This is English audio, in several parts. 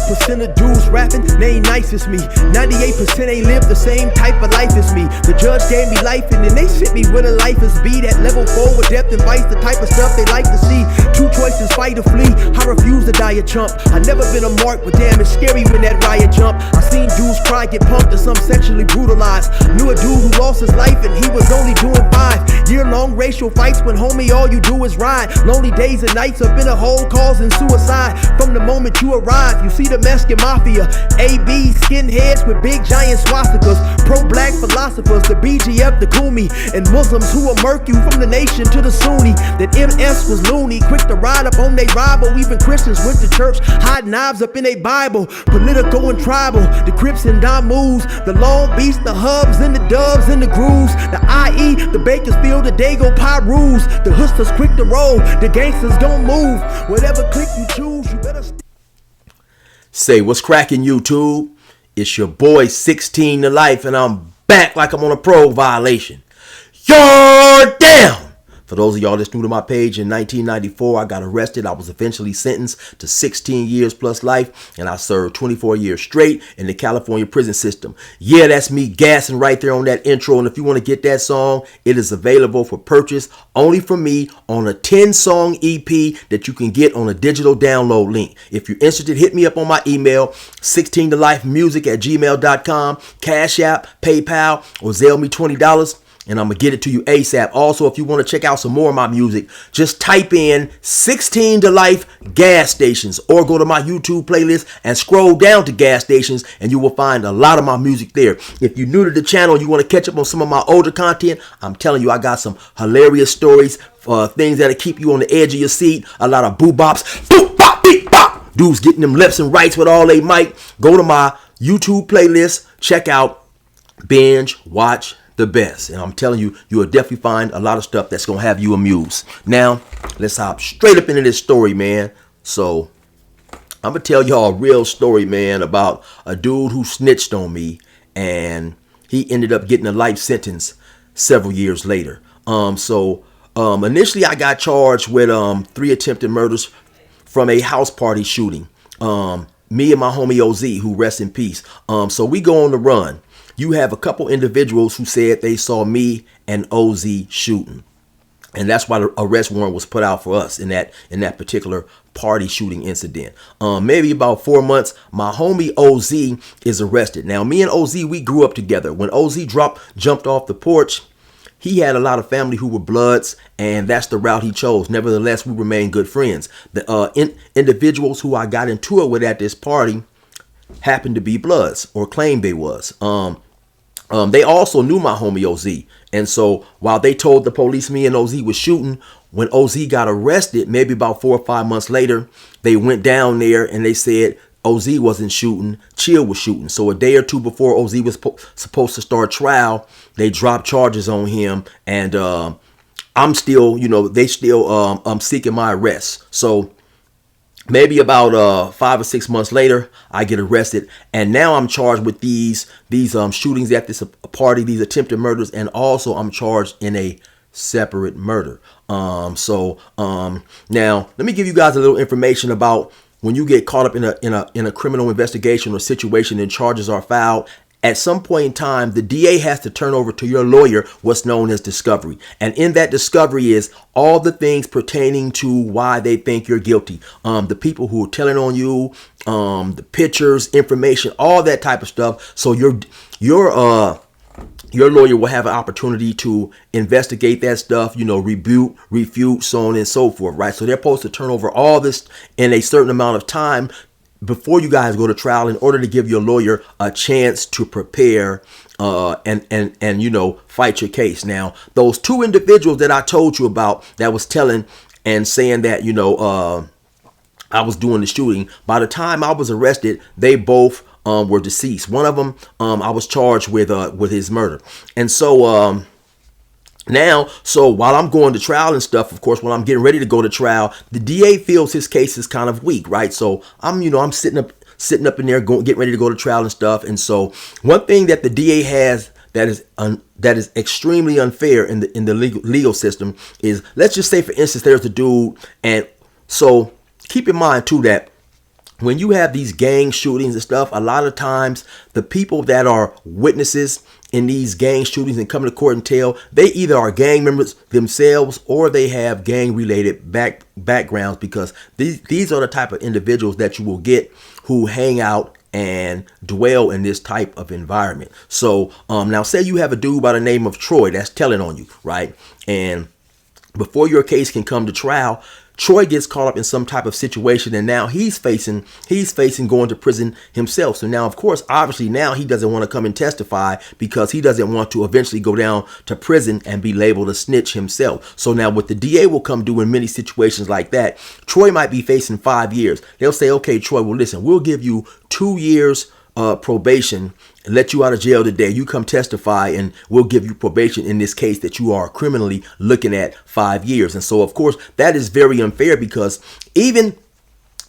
1% of dudes rapping, they ain't nice as me. 98% ain't live the same type of life as me. The judge gave me life and then they sent me where the life is be. That level 4 with depth and vice, the type of stuff they like to see. Two choices, fight or flee. I refuse to die a chump. I never been a mark, but damn, it's scary when that riot jump. I seen dudes cry, get punked, and some sexually brutalized. Knew a dude who lost his life and he was only doing 5 year-long racial fights when homie all you do is ride. Lonely days and nights up in a hole causing suicide. From the moment you arrive, you see the Mexican mafia, AB skinheads with big giant swastikas, pro-black philosophers, the BGF, the Kumi, and Muslims who will murk you from the nation to the Sunni. That MS was loony, quick to ride up on they rival. Even Christians went to church, hide knives up in a Bible. Political and tribal, the Crips and Damus, the Long Beach, the Hubs and the Dubs and the Grooves, the IE, the Bakersfield, the Dago Pyrus, the hustlers quick to roll, the gangsters gon' move. Whatever click you choose, you better Say what's cracking, YouTube? It's your boy 16 to Life, and I'm back like I'm on a parole violation. You're down! For those of y'all that's new to my page, in 1994, I got arrested. I was eventually sentenced to 16 years plus life, and I served 24 years straight in the California prison system. Yeah, that's me gassing right there on that intro, and if you want to get that song, it is available for purchase only from me on a 10-song EP that you can get on a digital download link. If you're interested, hit me up on my email, 16tolifemusic@gmail.com, Cash App, PayPal, or Zelle me $20. And I'm going to get it to you ASAP. Also, if you want to check out some more of my music, just type in 16 to Life gas stations or go to my YouTube playlist and scroll down to gas stations and you will find a lot of my music there. If you're new to the channel and you want to catch up on some of my older content, I'm telling you, I got some hilarious stories, things that'll keep you on the edge of your seat. A lot of boo-bops, boop-bop, beep-bop. Dudes getting them lefts and rights with all they might. Go to my YouTube playlist, check out Binge Watch the Best, and I'm telling you, you will definitely find a lot of stuff that's gonna have you amused. Now let's hop straight up into this story, man. So I'm gonna tell y'all a real story, man, about a dude who snitched on me, and he ended up getting a life sentence several years later. Initially I got charged with 3 attempted murders from a house party shooting. Me and my homie OZ, who rests in peace. So we go on the run. You have a couple individuals who said they saw me and OZ shooting. And that's why the arrest warrant was put out for us in that particular party shooting incident. Maybe about 4 months, my homie OZ is arrested. Now, me and OZ, we grew up together. When OZ jumped off the porch, he had a lot of family who were Bloods, and that's the route he chose. Nevertheless, we remained good friends. The individuals who I got into it with at this party happened to be Bloods, or claimed they was. They also knew my homie OZ. And so while they told the police me and OZ was shooting, when OZ got arrested, maybe about 4 or 5 months later, they went down there and they said OZ wasn't shooting, Chill was shooting. So a day or two before OZ was supposed to start trial, they dropped charges on him. And I'm still, they still seeking my arrest. So maybe about 5 or 6 months later, I get arrested, and now I'm charged with these shootings at this party, these attempted murders, and also I'm charged in a separate murder. Now let me give you guys a little information about when you get caught up in a criminal investigation or situation and charges are filed. At some point in time, the DA has to turn over to your lawyer what's known as discovery. And in that discovery is all the things pertaining to why they think you're guilty. The people who are telling on you, the pictures, information, all that type of stuff. So your lawyer will have an opportunity to investigate that stuff, rebuke, refute, so on and so forth, right? So they're supposed to turn over all this in a certain amount of time before you guys go to trial, in order to give your lawyer a chance to prepare and fight your case. Now, those 2 individuals that I told you about that was telling and saying that I was doing the shooting, by the time I was arrested, they both were deceased. One of them I was charged with his murder. And so so while I'm going to trial and stuff, of course, when I'm getting ready to go to trial, the DA feels his case is kind of weak, right? So I'm sitting up in there, getting ready to go to trial and stuff. And so one thing that the DA has that is extremely unfair in the legal system is, let's just say, for instance, there's a dude, and so keep in mind too that when you have these gang shootings and stuff, a lot of times the people that are witnesses in these gang shootings and come to court and tell, they either are gang members themselves or they have gang related backgrounds, because these are the type of individuals that you will get who hang out and dwell in this type of environment. So now say you have a dude by the name of Troy that's telling on you, right? And before your case can come to trial, Troy gets caught up in some type of situation, and now he's facing going to prison himself. So now, of course, obviously now he doesn't want to come and testify because he doesn't want to eventually go down to prison and be labeled a snitch himself. So now what the DA will come do in many situations like that, Troy might be facing 5 years. They'll say, okay, Troy, well, listen, we'll give you 2 years probation and let you out of jail today. You come testify and we'll give you probation in this case that you are criminally looking at 5 years. And so, of course, that is very unfair, because even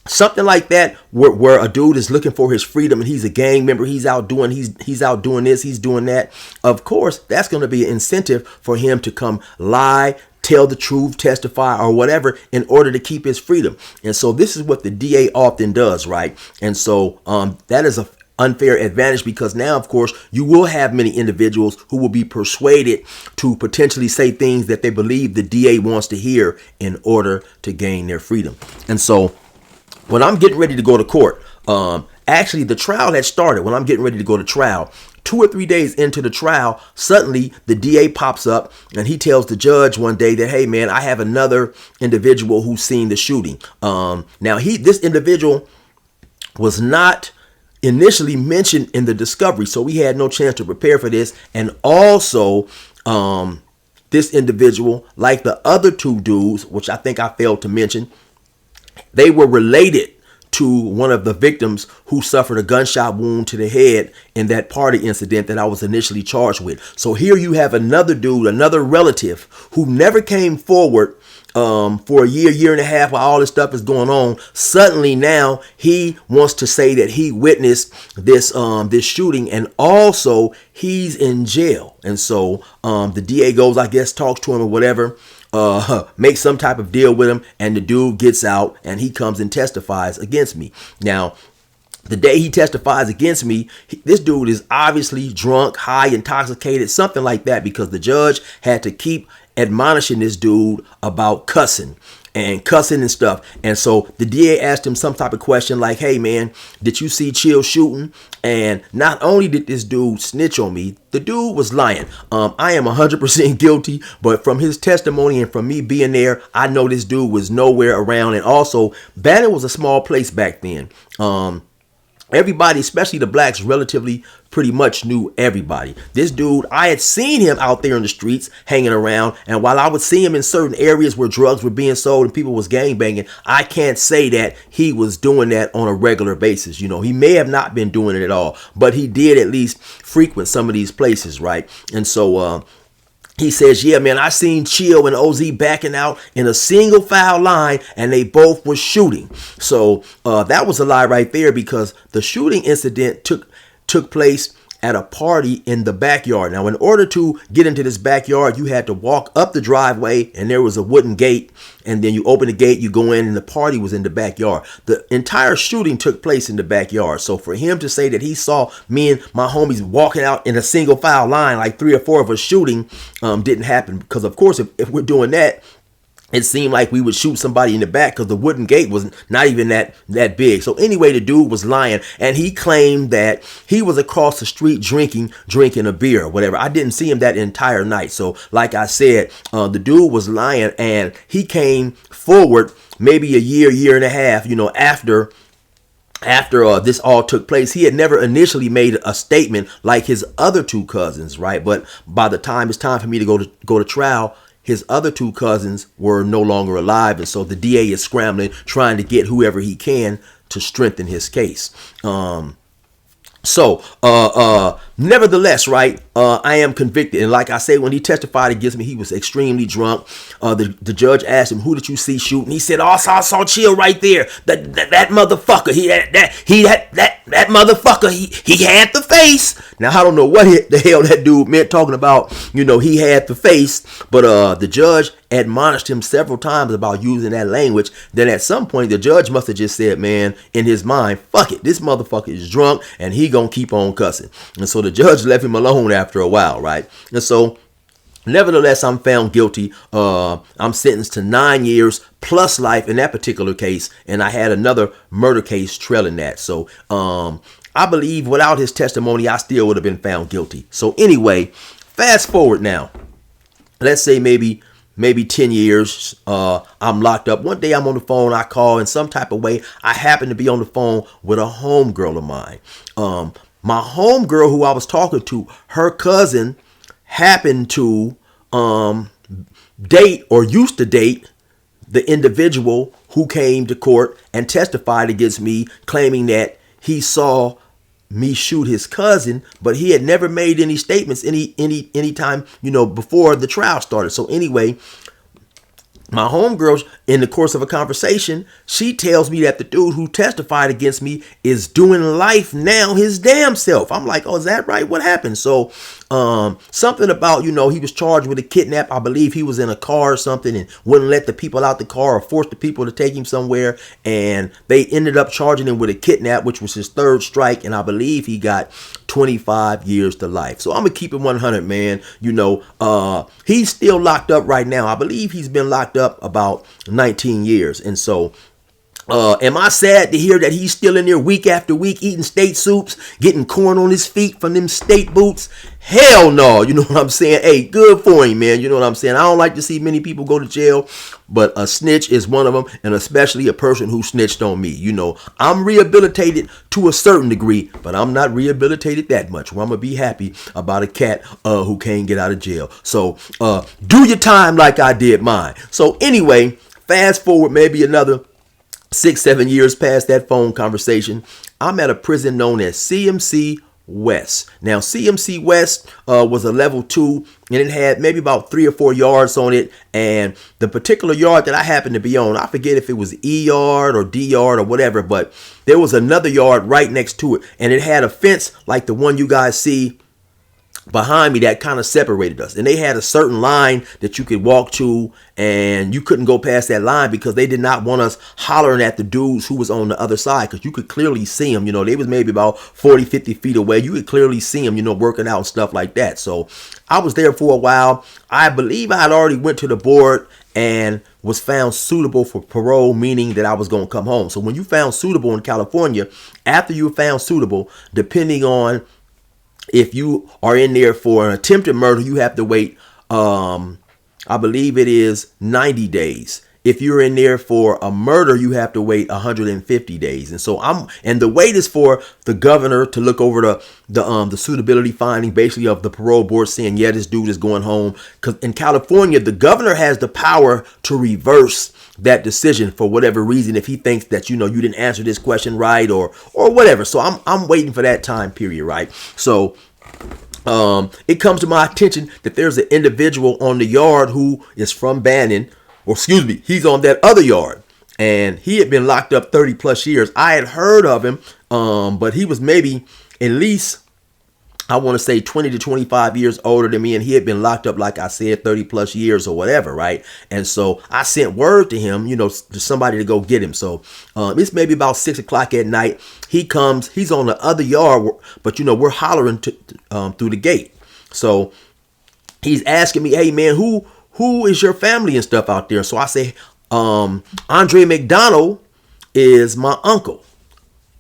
something like that where a dude is looking for his freedom and he's a gang member, he's out doing this, he's doing that, of course, that's going to be an incentive for him to come lie, tell the truth, testify, or whatever in order to keep his freedom. And so this is what the DA often does, right? And so that is a unfair advantage, because now, of course, you will have many individuals who will be persuaded to potentially say things that they believe the DA wants to hear in order to gain their freedom. And so when I'm getting ready to go to court, actually the trial had started. When I'm getting ready to go to trial, 2 or 3 days into the trial, suddenly the DA pops up and he tells the judge one day that, hey man, I have another individual who's seen the shooting. Now this individual was not initially mentioned in the discovery, so we had no chance to prepare for this. And also this individual, like the other 2 dudes, which I think I failed to mention, they were related to one of the victims who suffered a gunshot wound to the head in that party incident that I was initially charged with. So here you have another dude, another relative who never came forward for a year and a half while all this stuff is going on. Suddenly now he wants to say that he witnessed this shooting, and also he's in jail. And so the DA goes, I guess, talks to him or whatever, make some type of deal with him, and the dude gets out and he comes and testifies against me. Now, the day he testifies against me, this dude is obviously drunk, high, intoxicated, something like that, because the judge had to keep admonishing this dude about cussing and stuff. And so the DA asked him some type of question like, hey man, did you see Chill shooting? And not only did this dude snitch on me, the dude was lying. I am 100% guilty, but from his testimony and from me being there, I know this dude was nowhere around. And also, Bannon was a small place back then. Everybody, especially the blacks, relatively pretty much knew everybody. This dude, I had seen him out there in the streets hanging around, and while I would see him in certain areas where drugs were being sold and people was gangbanging, I can't say that he was doing that on a regular basis. You know, he may have not been doing it at all, but he did at least frequent some of these places, right? And so he says, yeah, man, I seen Chill and OZ backing out in a single file line and they both were shooting. So that was a lie right there, because the shooting incident took place at a party in the backyard. Now, in order to get into this backyard, you had to walk up the driveway and there was a wooden gate, and then you open the gate, you go in, and the party was in the backyard. The entire shooting took place in the backyard. So for him to say that he saw me and my homies walking out in a single file line, like 3 or 4 of us shooting, didn't happen. Because of course, if we're doing that, it seemed like we would shoot somebody in the back, because the wooden gate was not even that big. So anyway, the dude was lying, and he claimed that he was across the street drinking a beer or whatever. I didn't see him that entire night. So like I said, the dude was lying, and he came forward maybe a year and a half, you know, after this all took place. He had never initially made a statement like his other 2 cousins, right? But by the time it's time for me to go to trial, his other 2 cousins were no longer alive. And so the DA is scrambling, trying to get whoever he can to strengthen his case. Nevertheless, right, I am convicted. And like I say, when he testified against me, he was extremely drunk. The judge asked him, who did you see shooting? He said, oh, I saw Chill right there. That motherfucker. That motherfucker. He had the face. Now, I don't know what the hell that dude meant talking about, you know, he had the face. But the judge admonished him several times about using that language. Then at some point, the judge must have just said, man, in his mind, fuck it, this motherfucker is drunk and he gonna keep on cussing. And so the judge left him alone after a while, right? And so nevertheless, I'm found guilty. I'm sentenced to 9 years plus life in that particular case. And I had another murder case trailing that. So I believe without his testimony, I still would have been found guilty. So anyway, fast forward now. Let's say maybe 10 years, I'm locked up. One day I'm on the phone, I call in some type of way. I happen to be on the phone with a homegirl of mine. My homegirl who I was talking to, her cousin happened to date or used to date the individual who came to court and testified against me, claiming that he saw me shoot his cousin, but he had never made any statements any time, before the trial started. So anyway, my homegirl, in the course of a conversation, she tells me that the dude who testified against me is doing life now his damn self. I'm like, oh, is that right? What happened? So something about, he was charged with a kidnap. I believe he was in a car or something and wouldn't let the people out the car or force the people to take him somewhere. And they ended up charging him with a kidnap, which was his third strike. And I believe he got 25 years to life. So I'm going to keep it 100, man. He's still locked up right now. I believe he's been locked up about 19 years. And so am I sad to hear that he's still in there week after week eating state soups, getting corn on his feet from them state boots? Hell no. You know what I'm saying? Hey, good for him, man. You know what I'm saying? I don't like to see many people go to jail, but a snitch is one of them, and especially a person who snitched on me. I'm rehabilitated to a certain degree, but I'm not rehabilitated that much where I'm going to be happy about a cat who can't get out of jail. So do your time like I did mine. So anyway, fast forward maybe another 6-7 years past that phone conversation, I'm at a prison known as CMC West. Now, CMC West was a level 2, and it had maybe about 3 or 4 yards on it. And the particular yard that I happened to be on, I forget if it was E yard or D yard or whatever, but there was another yard right next to it, and it had a fence like the one you guys see behind me that kind of separated us. And they had a certain line that you could walk to, and you couldn't go past that line because they did not want us hollering at the dudes who was on the other side, because you could clearly see them. They was maybe about 40-50 feet away. You could clearly see them, working out and stuff like that. So I was there for a while. I believe I had already went to the board and was found suitable for parole, meaning that I was going to come home. So when you found suitable in California, after you were found suitable, depending on if you are in there for an attempted murder, you have to wait, I believe it is 90 days. If you're in there for a murder, you have to wait 150 days. And so and the wait is for the governor to look over the suitability finding, basically, of the parole board saying, yeah, this dude is going home. Because in California, the governor has the power to reverse that decision for whatever reason, if he thinks that, you didn't answer this question right or whatever. So I'm waiting for that time period, right? So it comes to my attention that there's an individual on the yard who is from Bannon, or excuse me, he's on that other yard, and he had been locked up 30 plus years. I had heard of him, but he was maybe at least, I want to say 20 to 25 years older than me, and he had been locked up, like I said, 30 plus years or whatever, right? And so I sent word to him, to somebody to go get him. So it's maybe about 6 o'clock at night. He comes, he's on the other yard, but we're hollering through the gate. So he's asking me, hey man, who is your family and stuff out there? So I say, Andre McDonald is my uncle.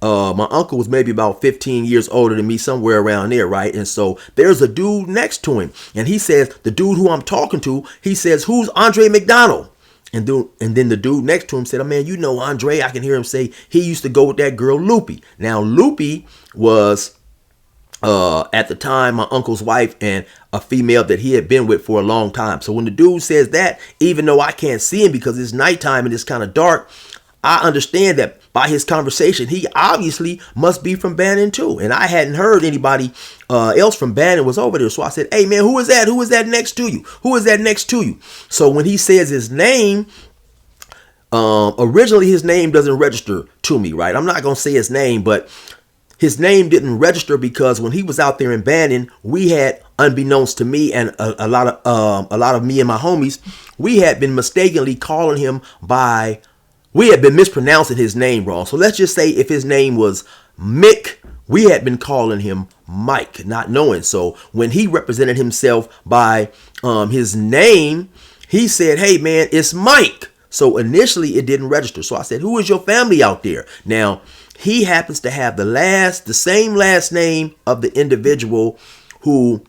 My uncle was maybe about 15 years older than me, somewhere around there, right? And so there's a dude next to him, and he says, the dude who I'm talking to, he says, who's Andre McDonald? And then the dude next to him said, oh man, Andre. I can hear him say he used to go with that girl Loopy. Now Loopy was at the time my uncle's wife, and a female that he had been with for a long time. So when the dude says that, even though I can't see him because it's nighttime and it's kind of dark, I understand that by his conversation, he obviously must be from Bannon too. And I hadn't heard anybody else from Bannon was over there. So I said, hey man, who is that? Who is that next to you? Who is that next to you? So when he says his name, originally his name doesn't register to me, right? I'm not going to say his name, but his name didn't register because when he was out there in Bannon, we had, unbeknownst to me and a lot of me and my homies, we had been mistakenly calling him by, we had been mispronouncing his name wrong. So let's just say if his name was Mick, we had been calling him Mike, not knowing. So when he represented himself by his name, he said, "Hey man, it's Mike." So initially it didn't register. So I said, "Who is your family out there?" Now, he happens to have the same last name of the individual who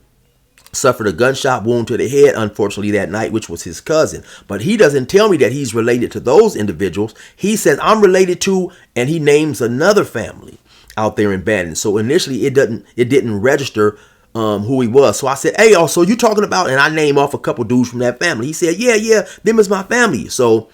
suffered a gunshot wound to the head, unfortunately, that night, which was his cousin. But he doesn't tell me that he's related to those individuals. He says, "I'm related to," and he names another family out there in Bannon. So initially it didn't register who he was. So I said, "Hey, so you talking about," and I name off a couple dudes from that family. He said, yeah, them is my family. So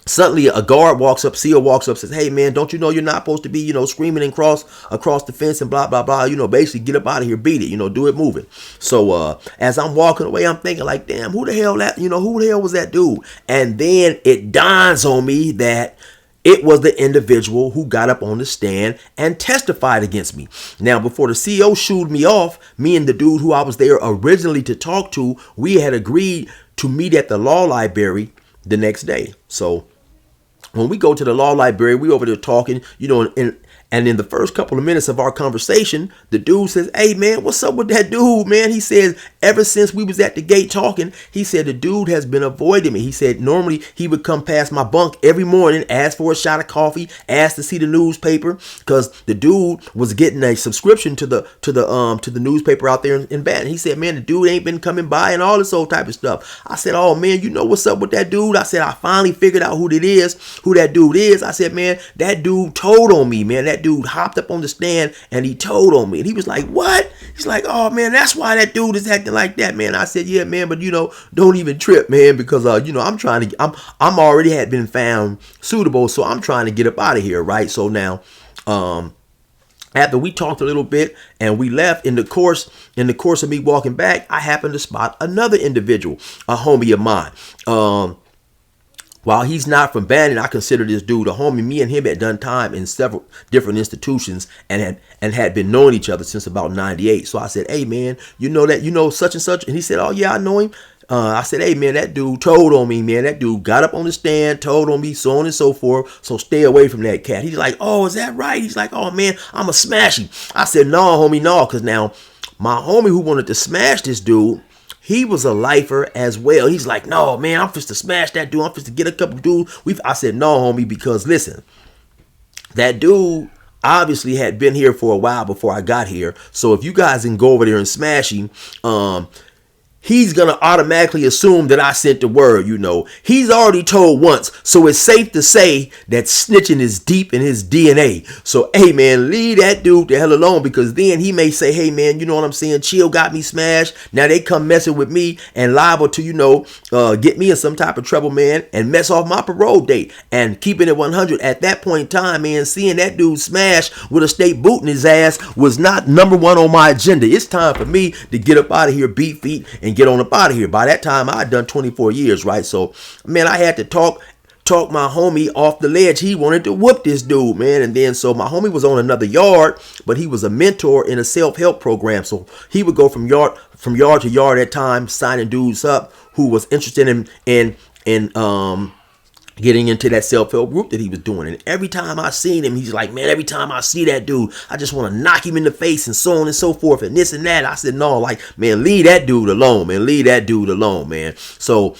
suddenly a guard walks up, SEAL walks up, says, "Hey man, don't you know you're not supposed to be, screaming and across the fence and blah, blah, blah, basically get up out of here, beat it, do it moving." So as I'm walking away, I'm thinking like, damn, who the hell was that dude? And then it dawns on me that it was the individual who got up on the stand and testified against me. Now, before the CO shooed me off, me and the dude who I was there originally to talk to, we had agreed to meet at the law library the next day. So when we go to the law library, we over there talking, and in the first couple of minutes of our conversation, the dude says, "Hey man, what's up with that dude, man?" He says, "Ever since we was at the gate talking," he said, "the dude has been avoiding me." He said, "Normally he would come past my bunk every morning, ask for a shot of coffee, ask to see the newspaper," because the dude was getting a subscription to the newspaper out there in Baton. He said, "Man, the dude ain't been coming by," and all this old type of stuff. I said, "Oh man, what's up with that dude?" I said, "I finally figured out who that dude is." I said, "Man, that dude told on me, man. That dude hopped up on the stand and he told on me." And he was like, "What?" He's like, "Oh man, that's why that dude is acting like that, man." I said, "Yeah, man, but don't even trip, man, because I'm already had been found suitable, so I'm trying to get up out of here, right?" So now, after we talked a little bit and we left, in the course of me walking back, I happened to spot another individual, a homie of mine. While he's not from Bannon, I consider this dude a homie. Me and him had done time in several different institutions and had been knowing each other since about 98. So I said, "Hey man, such and such?" And he said, "Oh yeah, I know him." I said, "Hey man, that dude told on me, man. That dude got up on the stand, told on me, so on and so forth. So stay away from that cat." He's like, "Oh, is that right?" He's like, "Oh man, I'ma smash him." I said, "No, homie, no," because now my homie who wanted to smash this dude, he was a lifer as well. He's like, "No, man, I'm just to smash that dude. I'm just to get a couple dudes." I said, "No, homie, because listen, that dude obviously had been here for a while before I got here. So if you guys can go over there and smash him, he's going to automatically assume that I sent the word, He's already told once, so it's safe to say that snitching is deep in his DNA. So, hey, man, leave that dude the hell alone, because then he may say, "Hey, man, you know what I'm saying? Chill got me smashed. Now they come messing with me and liable to, get me in some type of trouble, man, and mess off my parole date." And keeping it 100 at that point in time, man, seeing that dude smash with a state boot in his ass was not number one on my agenda. It's time for me to get up out of here, beat feet, and get on up out of here. By that time, I had done 24 years, right? So, man, I had to talk my homie off the ledge. He wanted to whoop this dude, man. And then, so my homie was on another yard, but he was a mentor in a self-help program. So he would go from yard to yard at times, signing dudes up who was interested in getting into that self-help group that he was doing. And every time I seen him, he's like, "Man, every time I see that dude, I just want to knock him in the face," and so on and so forth, and this and that. I said, "No, man, leave that dude alone, man. Leave that dude alone, man." So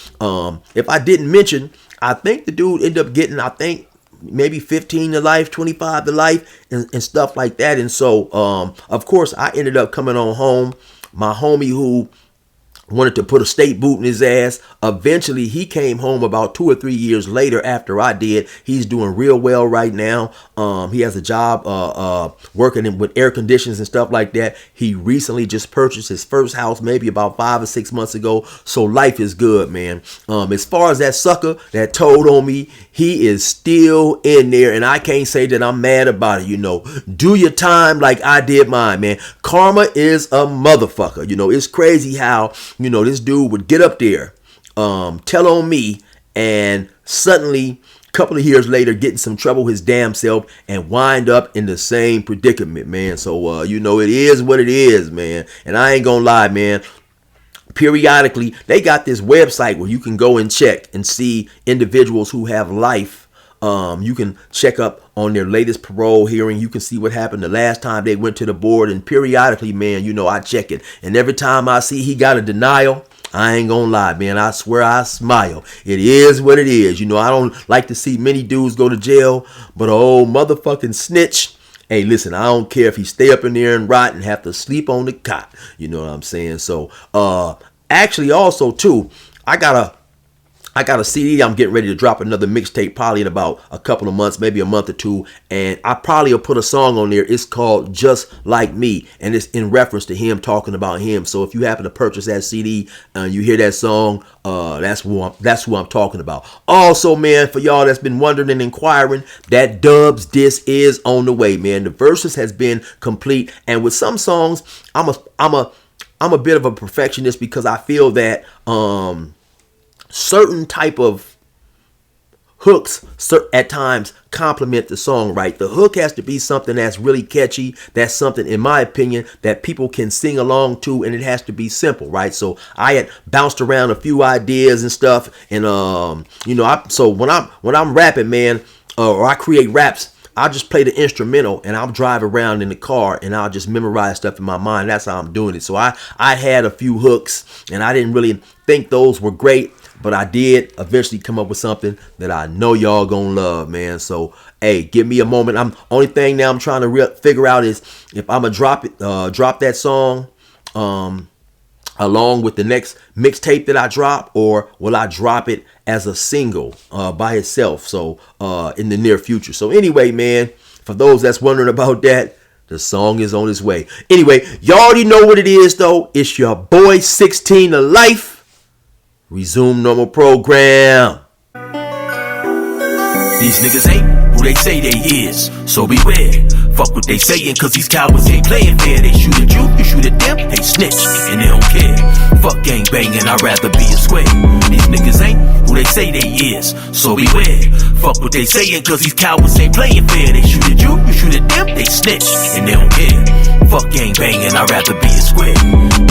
if I didn't mention, I think the dude ended up getting, maybe 15 to life, 25 to life, and stuff like that. And so, of course, I ended up coming on home. My homie who wanted to put a state boot in his ass, eventually he came home about 2 or 3 years later after I did. He's doing real well right now. He has a job working with air conditions and stuff like that. He recently just purchased his first house maybe about 5 or 6 months ago. So life is good, man. As far as that sucker that told on me, he is still in there, and I can't say that I'm mad about it. Do your time like I did mine, man. Karma is a motherfucker. It's crazy how this dude would get up there, tell on me, and suddenly couple of years later get in some trouble his damn self and wind up in the same predicament, man. So you know, it is what it is, man. And I ain't gonna lie, man. Periodically, they got this website where you can go and check and see individuals who have life. You can check up on their latest parole hearing. You can see what happened the last time they went to the board. And periodically, man, you know, I check it. And every time I see he got a denial, I ain't gonna lie, man, I swear I smile. It is what it is. You know, I don't like to see many dudes go to jail, but an old motherfucking snitch, hey, listen, I don't care if he stay up in there and rot and have to sleep on the cot. You know what I'm saying? So, actually also too, I got a CD. I'm getting ready to drop another mixtape probably in about a couple of months, maybe a month or two. And I probably will put a song on there. It's called Just Like Me. And it's in reference to him, talking about him. So if you happen to purchase that CD and you hear that song, that's who I'm talking about. Also, man, for y'all that's been wondering and inquiring, that Dubs diss is on the way, man. The verses has been complete. And with some songs, I'm a bit of a perfectionist because I feel that, certain type of hooks at times complement the song, right? The hook has to be something that's really catchy. That's something, in my opinion, that people can sing along to, and it has to be simple, right? So I had bounced around a few ideas and stuff, and you know, so when I'm rapping, man, or I create raps, I'll just play the instrumental and I'll drive around in the car and I'll just memorize stuff in my mind. That's how I'm doing it. So I had a few hooks and I didn't really think those were great, but I did eventually come up with something that I know y'all gonna love, man. So, hey, give me a moment. Only thing now I'm trying to figure out is if I'm gonna drop that song along with the next mixtape that I drop, or will I drop it as a single by itself? So in the near future. So anyway, man, for those that's wondering about that, the song is on its way. Anyway, y'all already know what it is, though. It's your boy 16 to Life. Resume normal program. These niggas ain't who they say they is, so beware. Fuck what they sayin', cause these cowards ain't playin' fair. They shoot at you shoot at them, they snitch, and they don't care. Fuck gang bangin', I'd rather be a square. These niggas ain't who they say they is, so beware. Fuck what they sayin', cause these cowards ain't playin' fair. They shoot at you shoot at them, they snitch, and they don't care. Fuck gang bangin', I'd rather be a square.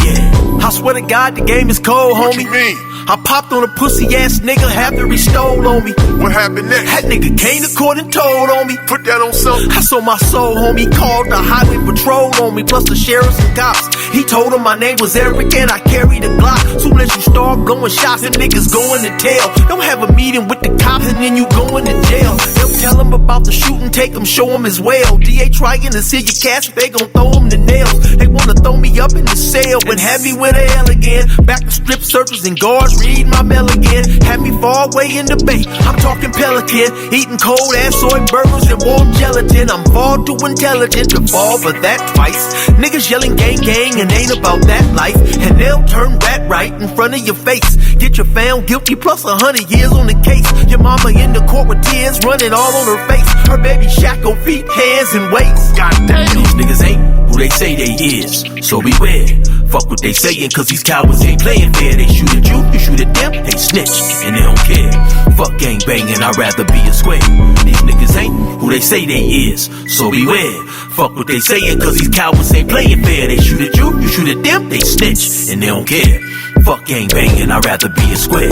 Yeah. I swear to God, the game is cold, homie. What you mean? I popped on a pussy ass nigga after he stole on me. What happened next? That nigga came to court and told on me. Put that on something. I sold my soul, homie. Called the highway patrol on me, plus the sheriffs and cops. He told him my name was Eric and I carried a Glock. Soon as you start blowing shots, them niggas going to jail. Don't have a meeting with the cops and then you going to jail. They'll tell him about the shooting, take him, show him as well. DA trying to see your cash, they gon' throw him the nails. They wanna throw me up in the cell and have me with a L again. Back to strip searchers and guards, read my mail again. Had me far away in the bay, I'm talking Pelican. Eating cold ass soy burgers and warm gelatin. I'm far too intelligent to fall for that twice. Niggas yelling gang gang and ain't about that life. And they'll turn that right in front of your face. Get you found guilty plus 100 years on the case. Your mama in the court with tears running all on her face. Her baby shackled feet, hands and waist. God damn. These niggas ain't who they say they is, so beware. Fuck what they sayin', cause these cowards ain't playin' fair. They shoot at you shoot at them, they snitch, and they don't care. Fuck gang bangin', I'd rather be a square. These niggas ain't who they say they is, so beware. Fuck what they sayin', cause these cowards ain't playin' fair. They shoot at you shoot at them, they snitch, and they don't care. Fuck gang bangin', I'd rather be a square.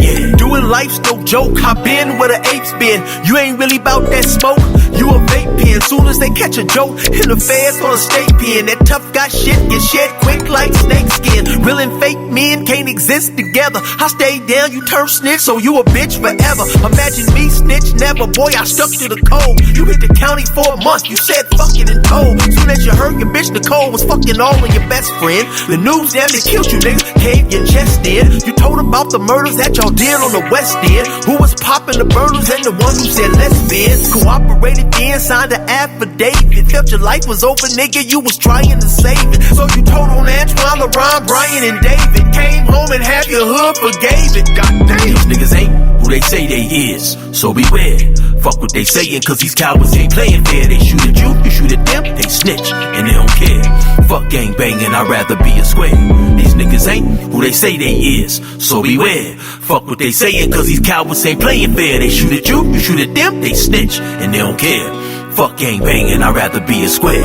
Yeah. Doing life's no joke, I been where the apes been. You ain't really bout that smoke, you a vape pen. Soon as they catch a joke, in the feds on a state pen. That tough guy shit get shed quick like snake skin. Real and fake men can't exist together. I stayed down, you turn snitch, so you a bitch forever. Imagine me snitch never, boy, I stuck to the code. You hit the county for a month, you said fucking and told. Soon as you heard your bitch Nicole was fucking all of your best friend. The news damn near killed you niggas, caved your chest in. You told about the murders that y'all did on the West End. Who was popping the burners and the one who said lesbian. Cooperated then, signed an affidavit. Felt your life was over, nigga, you was trying to save it. So you told on Antoine, LeBron, Brian, and David. Came home and half your hood forgave it. God damn. These niggas ain't who they say they is, so beware. Fuck what they saying, cause these cowards ain't playing fair. They shoot at you, you shoot at them, they snitch, and they don't care. Fuck gang banging, I'd rather be a square. These niggas ain't who they say they is, so beware. Fuck what they saying, cause these cowards ain't playing fair. They shoot at you, you shoot at them, they snitch, and they don't care. Fuck gang banging, I'd rather be a square.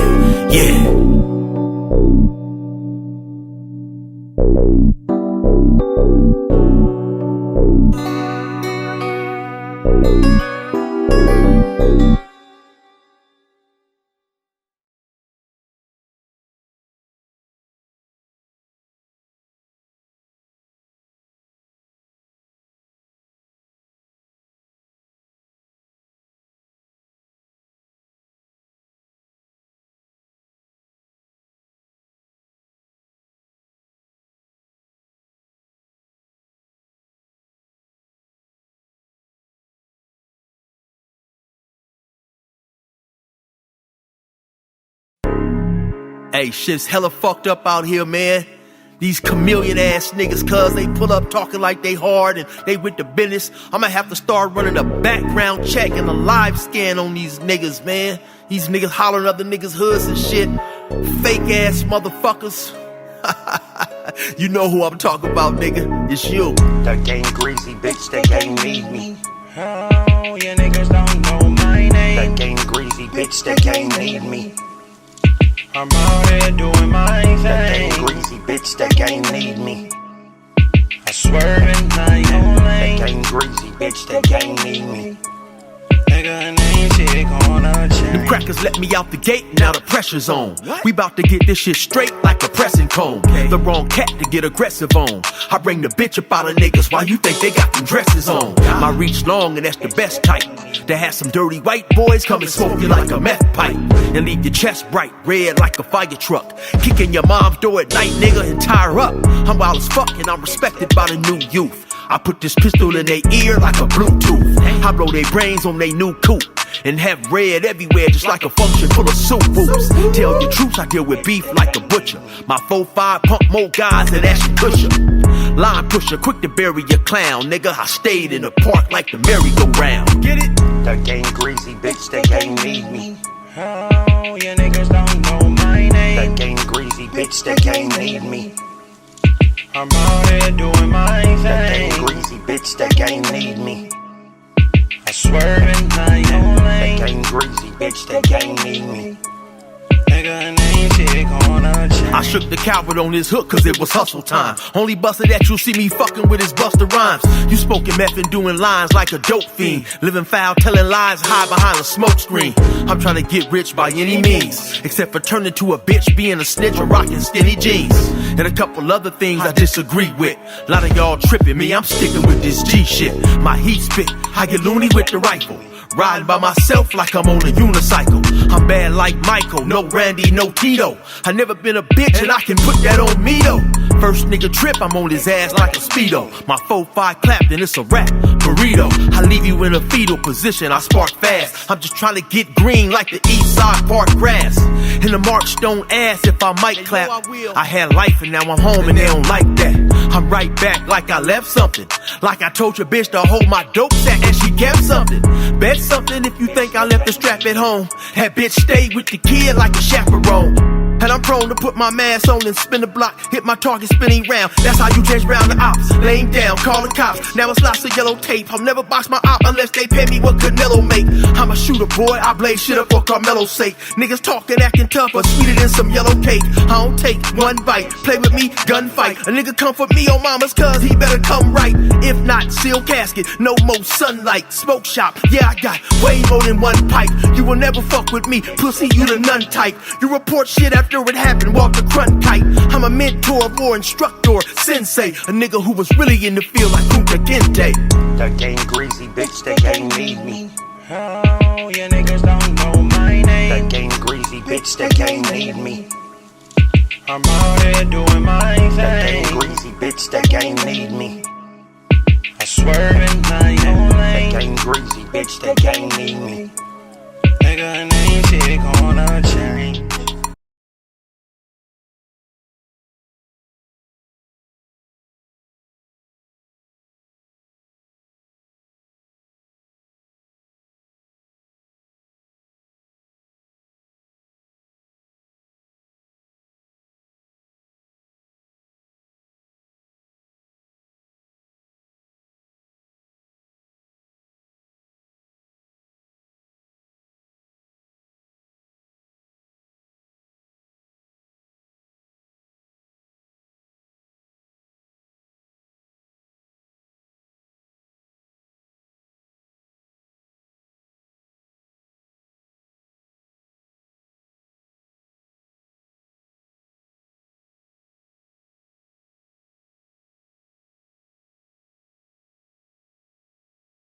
Yeah. Hey, shit's hella fucked up out here, man. These chameleon ass niggas, cuz they pull up talking like they hard and they with the business. I'ma have to start running a background check and a live scan on these niggas, man. These niggas hollering other niggas' hoods and shit. Fake ass motherfuckers. You know who I'm talking about, nigga. It's you. The game greasy, bitch, the game need me. Oh, you niggas don't know my name. The game greasy, bitch, the game need me. I'm out here doing my thing. The game greasy, bitch, the game need me. I swerve in my own lane. The game greasy, bitch, the game need me. Nigga, name shit gonna change. Them crackers let me out the gate, now the pressure's on. We bout to get this shit straight like a pressing comb. The wrong cat to get aggressive on. I bring the bitch up out of niggas while you think they got them dresses on. My reach long and that's the best type. To have some dirty white boys come and smoke you like a meth pipe. And leave your chest bright red like a fire truck. Kicking your mom's door at night, nigga, and tie her up. I'm wild as fuck and I'm respected by the new youth. I put this pistol in their ear like a Bluetooth. I blow their brains on their new coupe. And have red everywhere just like a function full of soup whoops. Tell your troops I deal with beef like a butcher. My 4-5 pump more guys than Ashton Kutcher. Line pusher, quick to bury your clown. Nigga, I stayed in the park like the merry-go-round. Get it? The game greasy, bitch, the game need me. Oh, you niggas don't know my name. The game greasy, bitch, the game need me. I'm out here doing my thing. The game greasy, bitch, the game need me. I swerve in my own lane. The game greasy, bitch, the game need me. Nigga, name shit gonna change. I shook the coward on his hook cause it was hustle time. Only busted that you'll see me fucking with his Buster Rhymes. You spoken meth and doing lines like a dope fiend. Living foul, telling lies, hide behind a smoke screen. I'm trying to get rich by any means, except for turning to a bitch, being a snitch, or rocking skinny jeans. And a couple other things I disagree with. A lot of y'all tripping me, I'm sticking with this G shit. My heat spit, I get loony with the rifle. Riding by myself like I'm on a unicycle. I'm bad like Michael, no Randy, no Tito. I never been a bitch and I can put that on me though. First nigga trip, I'm on his ass like a Speedo. My 4-5 clapped and it's a rap, burrito. I leave you in a fetal position, I spark fast. I'm just trying to get green like the east side park grass. And the march don't ask if I might clap. I had life and now I'm home and they don't like that. I'm right back like I left something. Like I told your bitch to hold my dope sack and she kept something. Bet something if you think I left the strap at home. That bitch stayed with the kid like a chaperone. And I'm prone to put my mask on and spin the block, hit my target spinning round. That's how you change round the ops. Laying down, call the cops. Now it's lots of yellow tape. I'll never box my op unless they pay me what Canelo make. I'm a shooter, boy. I blaze shit up for Carmelo's sake. Niggas talking, acting tough, but sweeter than some yellow cake. I don't take one bite. Play with me, gunfight. A nigga come for me on mama's cuz he better come right. If not, seal casket, no more sunlight. Smoke shop, yeah, I got way more than one pipe. You will never fuck with me, pussy, you the nun type. You report shit after it happened, walk the front kite. I'm a mentor, war instructor, sensei. A nigga who was really in the field like Kunta Kinte. The game greasy, bitch, the game need me. Oh, you niggas don't know my name. The game greasy, bitch, the game need me. I'm out here doing my thing. The game greasy, bitch, the game need me. I swerve in my own lane. The game greasy, bitch, the game need me. Nigga, name shit gonna change.